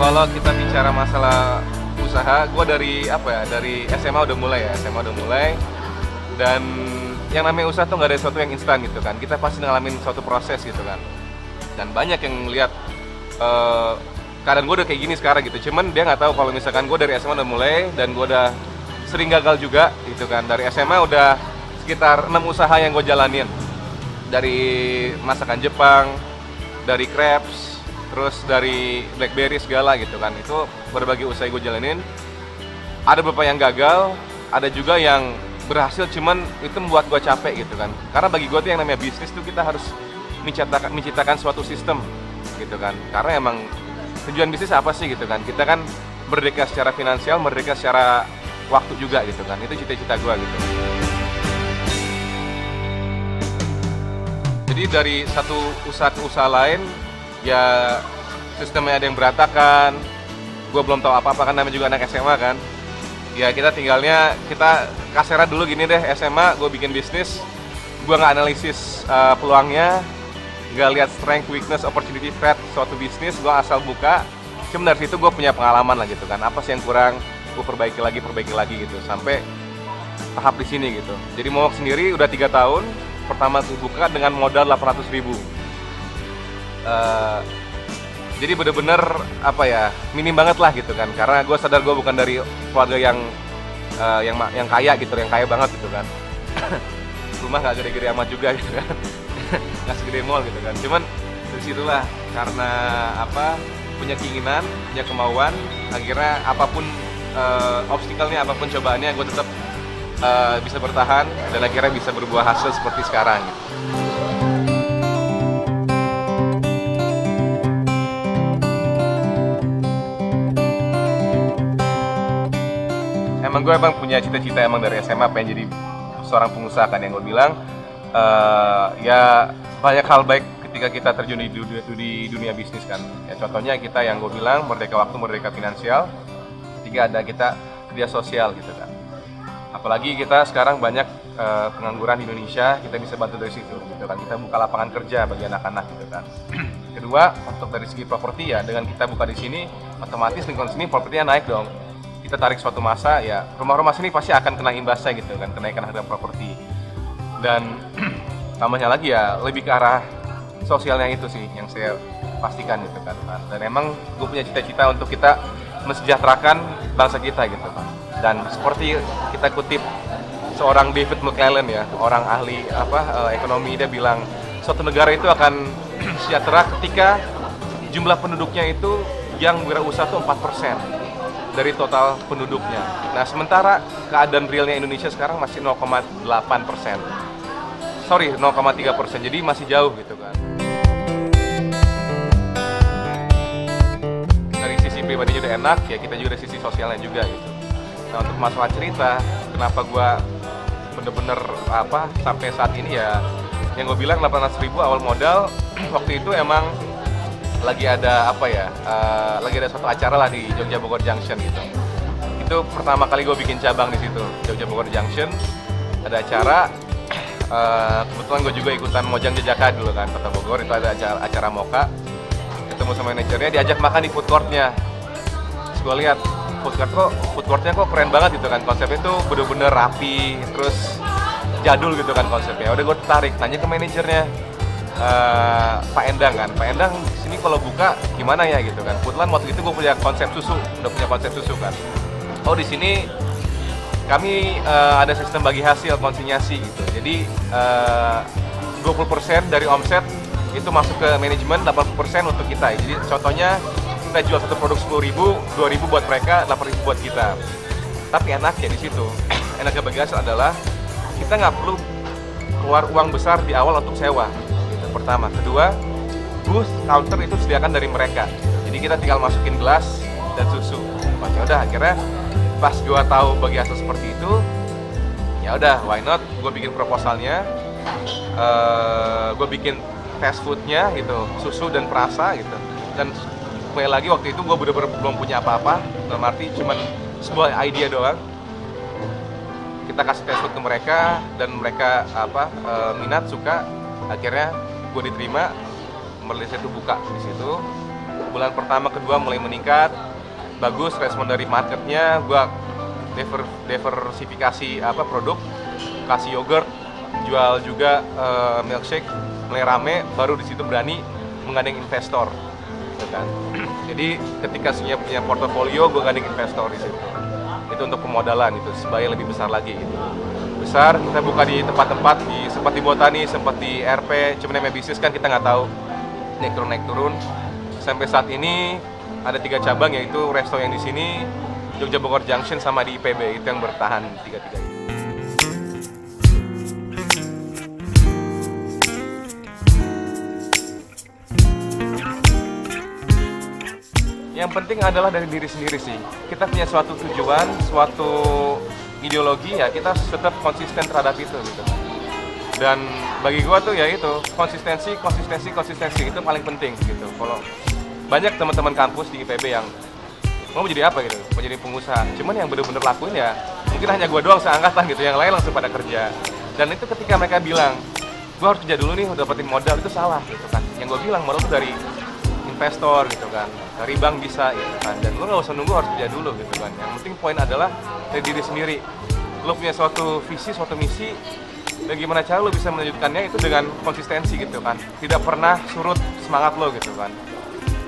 Kalau kita bicara masalah usaha, gue dari apa ya, dari SMA udah mulai ya, SMA udah mulai. Dan yang namanya usaha tuh nggak ada sesuatu yang instan gitu kan. Kita pasti ngalamin suatu proses gitu kan. Dan banyak yang lihat keadaan gue udah kayak gini sekarang gitu. Cuman dia nggak tahu kalau misalkan gue dari SMA udah mulai dan gue udah sering gagal juga gitu kan. Dari SMA udah sekitar 6 usaha yang gue jalanin. Dari masakan Jepang, dari crepes, terus dari BlackBerry segala gitu kan. Itu berbagai usaha gue jalanin. Ada beberapa yang gagal, ada juga yang berhasil, cuman itu membuat gue capek gitu kan. Karena bagi gue tuh yang namanya bisnis tuh kita harus menciptakan suatu sistem gitu kan. Karena emang tujuan bisnis apa sih gitu kan. Kita kan merdeka secara finansial, merdeka secara waktu juga gitu kan. Itu cita-cita gue gitu. Jadi dari satu usaha ke usaha lain, ya sistemnya ada yang berantakan. Gue belum tahu apa-apa kan, namanya juga anak SMA kan. Ya kita kasarnya dulu gini deh, SMA gue bikin bisnis, gue nggak analisis peluangnya, nggak lihat strength, weakness, opportunity, threat suatu bisnis, gue asal buka. Cuma dari situ gue punya pengalaman lah gitu kan, apa sih yang kurang, gue perbaiki lagi gitu, sampai tahap di sini gitu. Jadi Momok sendiri udah 3 tahun, pertama tuh buka dengan modal 800.000. Jadi bener-bener apa ya, minim banget lah gitu kan, karena gue sadar gue bukan dari keluarga yang kaya gitu, yang kaya banget gitu kan. Rumah nggak gede-gede amat juga gitu kan, nggak segede mall gitu kan. Cuman dari situlah karena apa, punya keinginan, punya kemauan, akhirnya apapun obstacle-nya, apapun cobaannya, gue tetap bisa bertahan dan akhirnya bisa berbuah hasil seperti sekarang gitu. Gue emang punya cita-cita emang dari SMA pengen jadi seorang pengusaha kan, yang gue bilang ya banyak hal baik ketika kita terjun di dunia bisnis kan. Ya contohnya kita yang gue bilang merdeka waktu, merdeka finansial. Ketiga ada kita kerja sosial gitu kan. Apalagi kita sekarang banyak pengangguran di Indonesia, kita bisa bantu dari situ gitu kan. Kita buka lapangan kerja bagi anak-anak gitu kan. Kedua, untuk dari segi properti ya, dengan kita buka di sini otomatis lingkungan sini propertinya naik dong. Kita tarik suatu masa ya, rumah-rumah sini pasti akan kena imbasnya gitu kan, kenaikan harga properti. Dan tambahnya lagi ya, lebih ke arah sosialnya itu sih yang saya pastikan gitu kan. Dan emang gue punya cita-cita untuk kita mensejahterakan bangsa kita gitu kan. Dan seperti kita kutip seorang David McClellan ya, orang ahli ekonomi, dia bilang suatu negara itu akan sejahtera ketika jumlah penduduknya itu yang berwirausaha itu 4% dari total penduduknya. Nah, sementara keadaan realnya Indonesia sekarang masih 0,8%. Sorry, 0,3%. Jadi masih jauh gitu kan. Dari sisi pribadinya udah enak, ya kita juga dari sisi sosialnya juga gitu. Nah, untuk masalah cerita, kenapa gua bener-bener sampai saat ini ya, yang gue bilang 800.000 awal modal. Waktu itu emang lagi ada lagi ada suatu acara lah di Jogja Bogor Junction gitu. Itu pertama kali gue bikin cabang di situ, Jogja Bogor Junction. Ada acara, kebetulan gue juga ikutan Mojang Jejaka dulu kan, Kota Bogor. Itu ada acara Moka, ketemu sama manajernya, diajak makan di food courtnya. Terus gue lihat food courtnya kok keren banget gitu kan, konsepnya tuh bener-bener rapi, terus jadul gitu kan konsepnya. Udah gue tertarik, nanya ke manajernya, Pak Endang kan, Pak Endang sini kalau buka gimana ya gitu kan. Kebetulan waktu itu gue punya konsep susu, udah punya konsep susu kan. Oh di sini kami ada sistem bagi hasil konsinyasi gitu. Jadi 20% dari omset itu masuk ke manajemen, 80% untuk kita. Jadi contohnya kita jual satu produk 10.000, 2.000 buat mereka, 8.000 buat kita. Tapi enaknya di situ, enaknya bagi hasil adalah kita nggak perlu keluar uang besar di awal untuk sewa. Pertama, kedua, booth counter itu sediakan dari mereka. Jadi kita tinggal masukin gelas dan susu. Ya udah, akhirnya pas gue tahu bagi hasil seperti itu, ya udah, why not? Gue bikin proposalnya, gue bikin fast foodnya gitu, susu dan perasa gitu. Dan kembali lagi waktu itu gue bener-bener belum punya apa-apa, dalam arti cuman sebuah idea doang. Kita kasih fast food ke mereka dan mereka minat, suka, akhirnya gue diterima, Merlis itu buka di situ. bulan pertama kedua mulai meningkat, bagus respon dari marketnya. Gue diversifikasi produk, kasih yogurt, jual juga milkshake, mulai rame, baru di situ berani menggandeng investor, gitu kan. Jadi ketika punya portofolio, gue gandeng investor di situ. Itu untuk pemodalan itu supaya lebih besar lagi gitu. Besar, kita buka di tempat-tempat sempat di Botani, sempat di RP, cuman namanya bisnis kan kita nggak tahu naik turun. Sampai saat ini ada 3 cabang, yaitu resto yang di sini, Jogja Bogor Junction, sama di IPB, itu yang bertahan 3-3 itu. Yang penting adalah dari diri sendiri sih. Kita punya suatu tujuan, suatu ideologi, ya kita tetap konsisten terhadap itu gitu. Dan bagi gua tuh ya itu konsistensi itu paling penting gitu. Kalau banyak teman-teman kampus di IPB yang mau jadi apa gitu, mau jadi pengusaha, cuman yang bener-bener lakuin ya mungkin hanya gua doang seangkatan gitu, yang lain langsung pada kerja. Dan itu ketika mereka bilang gua harus kerja dulu nih udah dapetin modal, itu salah gitu kan. Yang gua bilang modal tuh dari investor gitu kan, dari bank bisa gitu kan, dan lo nggak usah nunggu harus kerja dulu gitu kan. Yang penting poin adalah dari diri sendiri. Lo punya suatu visi, suatu misi, dan gimana cara lo bisa melanjutkannya itu dengan konsistensi gitu kan. Tidak pernah surut semangat lo gitu kan.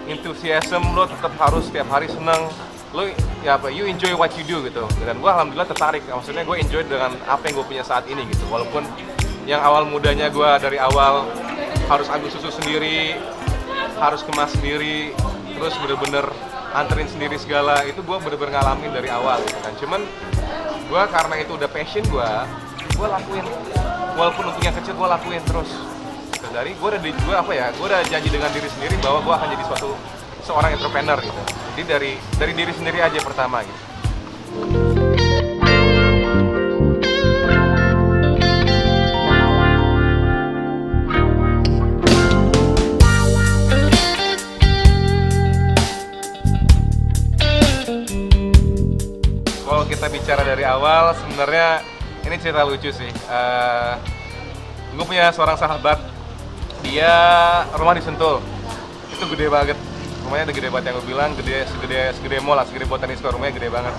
Enthusiasm lo tetap harus setiap hari seneng. Lo ya you enjoy what you do gitu. Dan gue alhamdulillah tertarik. Maksudnya gue enjoy dengan apa yang gue punya saat ini gitu. Walaupun yang awal mudanya gue dari awal harus ambil susu sendiri, harus kemas sendiri, terus bener-bener anterin sendiri segala, itu gue bener-bener ngalamin dari awal gitu kan. Cuman gue karena itu udah passion gue lakuin, walaupun untuk yang kecil gue lakuin terus. Dari gue udah janji dengan diri sendiri bahwa gue akan jadi seorang entrepreneur gitu. Jadi dari diri sendiri aja pertama gitu. Kalau kita bicara dari awal, sebenarnya ini cerita lucu sih. Gue punya seorang sahabat, dia rumah di Sentul, itu gede banget, rumahnya udah gede banget, yang gue bilang segede mall lah, segede Botani Store, rumahnya gede banget.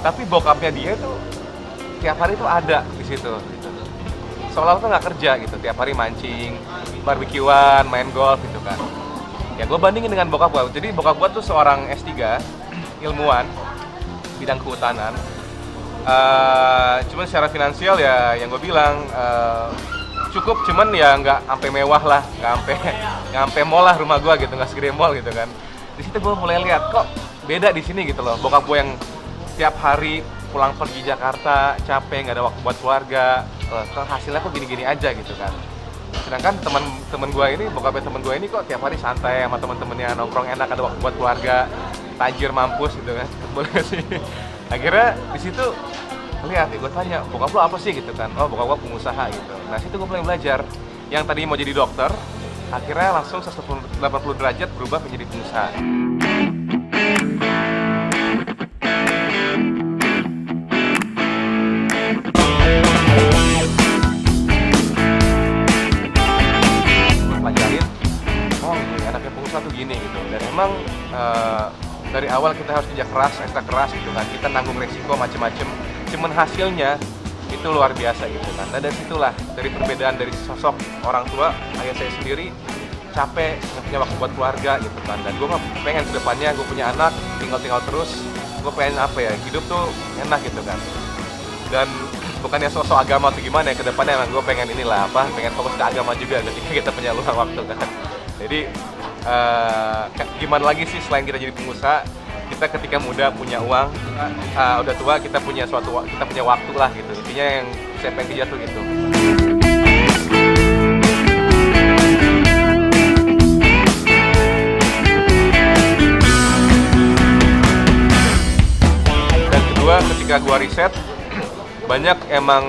Tapi bokapnya dia tuh tiap hari tuh ada di situ, gitu. Seolah-olah tuh nggak kerja gitu, tiap hari mancing, barbekyuan, main golf gitu kan. Ya gue bandingin dengan bokap gue. Jadi bokap gue tuh seorang S3, ilmuwan, bidang kehutanan. Cuman secara finansial ya yang gue bilang cukup, cuman ya nggak sampai mewah lah, nggak sampai mall lah rumah gue gitu, nggak segede mall gitu kan. Di situ gue mulai lihat kok beda di sini gitu loh. Bokap gue yang tiap hari pulang pergi Jakarta capek, nggak ada waktu buat keluarga, hasilnya kok gini-gini aja gitu kan. Sedangkan teman gue ini, bokapnya teman gue ini kok tiap hari santai sama teman-temannya, nongkrong enak, ada waktu buat keluarga, tajir mampus gitu kan. Boleh sih. Akhirnya di situ lihat, gue tanya, bokap lo apa sih gitu kan? Oh, bokap gue pengusaha gitu. Nah, situ gue mulai belajar. Yang tadi mau jadi dokter, akhirnya langsung 180 derajat berubah menjadi pengusaha. Pelajarin, oh ini anaknya pengusaha tuh gini gitu. Dan emang dari awal kita harus kerja keras, ekstra keras gitu kan. Kita nanggung resiko macem-macem. Cuman hasilnya itu luar biasa gitu kan. Nah dari situlah, dari perbedaan dari sosok orang tua, ayah saya sendiri capek, nggak punya waktu buat keluarga gitu kan. Dan gue pengen kedepannya gue punya anak, tinggal terus, gue pengen apa ya, hidup tuh enak gitu kan. Dan bukannya sosok agama atau gimana ya, kedepannya emang gue pengen pengen fokus ke agama juga ketika kita punya luang waktu kan. Jadi gimana lagi sih selain kita jadi pengusaha, kita ketika muda punya uang, udah tua kita punya waktu lah gitu. Intinya yang saya pengen kejar tuh gitu. Dan kedua, ketika gua riset, banyak emang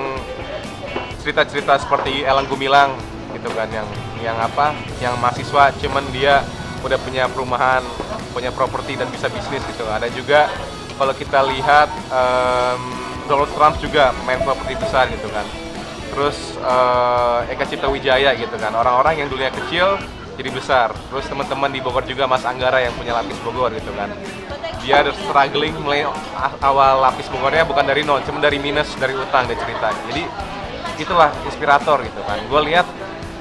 cerita-cerita seperti Elang Gumilang gitu kan, yang mahasiswa cuman dia udah punya perumahan, punya properti dan bisa bisnis gitu. Ada juga kalau kita lihat Donald Trump juga main properti besar gitu kan. Terus Eka Cipta Wijaya gitu kan. Orang-orang yang dulunya kecil jadi besar. Terus teman-teman di Bogor juga, Mas Anggara yang punya Lapis Bogor gitu kan. Dia struggling mulai awal Lapis Bogornya bukan dari nol, cuma dari minus, dari utang dia cerita. Jadi itulah inspirator gitu kan. Gue lihat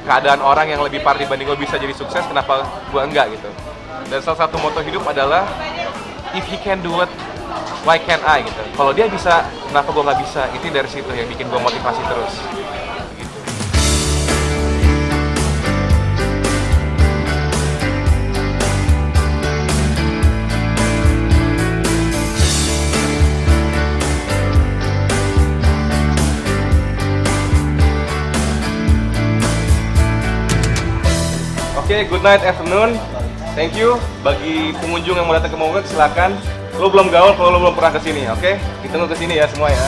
keadaan orang yang lebih parah dibanding gue bisa jadi sukses, kenapa gue enggak gitu. Dan salah satu moto hidup adalah if he can do it, why can't I gitu. Kalau dia bisa, kenapa gue nggak bisa? Itu dari situ yang bikin gue motivasi terus. Gitu. Oke, good night afternoon. Thank you. Bagi pengunjung yang mau datang ke Mogok, silakan. Lo belum gaul kalau lo belum pernah kesini, oke? Ditunggu kesini ya semua ya.